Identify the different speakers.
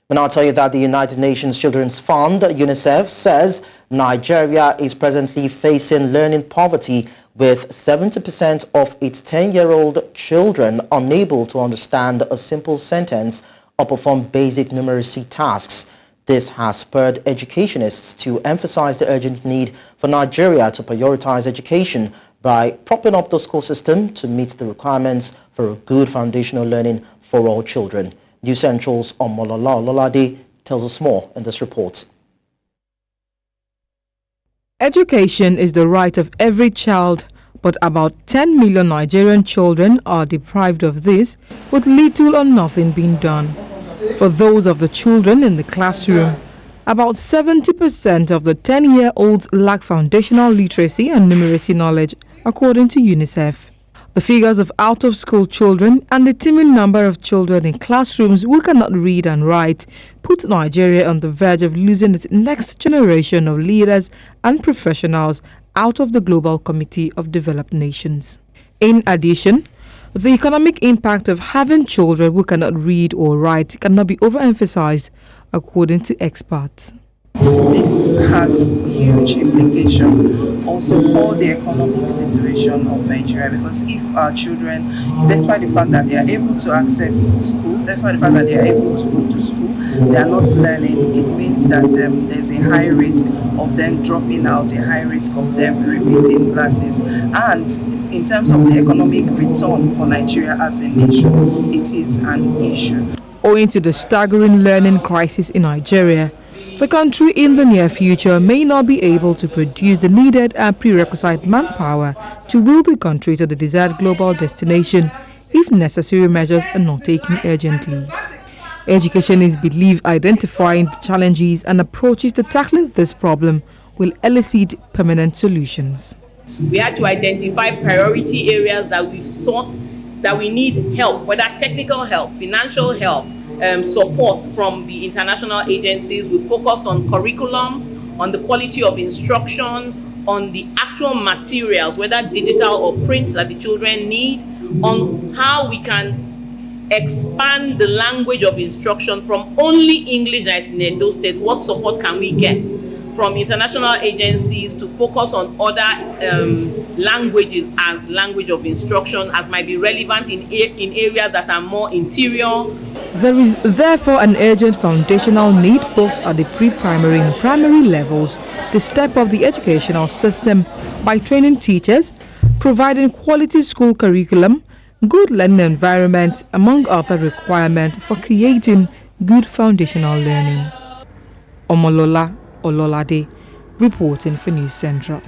Speaker 1: And I'll tell you that the United Nations Children's Fund, UNICEF, says Nigeria is presently facing learning poverty, with 70% of its 10-year-old children unable to understand a simple sentence or perform basic numeracy tasks. This has spurred educationists to emphasize the urgent need for Nigeria to prioritize education by propping up the school system to meet the requirements for a good foundational learning for all children. News Central's Omolola Ololade tells us more in this report.
Speaker 2: Education is the right of every child, but about 10 million Nigerian children are deprived of this, with little or nothing being done. For those of the children in the classroom, about 70% of the 10-year-olds lack foundational literacy and numeracy knowledge, according to UNICEF. The figures of out-of-school children and the teeming number of children in classrooms who cannot read and write put Nigeria on the verge of losing its next generation of leaders and professionals out of the Global Committee of Developed Nations. In addition, the economic impact of having children who cannot read or write cannot be overemphasized, according to experts.
Speaker 3: This has huge implication also for the economic situation of Nigeria, because if our children, despite the fact that they are able to access school, despite the fact that they are able to go to school, they are not learning, it means that there's a high risk of them dropping out, a high risk of them repeating classes, and in terms of the economic return for Nigeria as a nation, it is an issue.
Speaker 2: Owing to the staggering learning crisis in Nigeria, the country in the near future may not be able to produce the needed and prerequisite manpower to wheel the country to the desired global destination if necessary measures are not taken urgently. Educationists believe identifying the challenges and approaches to tackling this problem will elicit permanent solutions.
Speaker 4: We had to identify priority areas that we've sought, that we need help, whether technical help, financial help, support from the international agencies. We focused on curriculum, on the quality of instruction, on the actual materials, whether digital or print, that the children need, on how we can expand the language of instruction from only English that's in Edo State. What support can we get from international agencies to focus on other languages as language of instruction, as might be relevant in areas that are more interior.
Speaker 2: There is therefore an urgent foundational need both at the pre-primary and primary levels to step up the educational system by training teachers, providing quality school curriculum, good learning environment, among other requirements for creating good foundational learning. Omolola Ololade, reporting for News Central.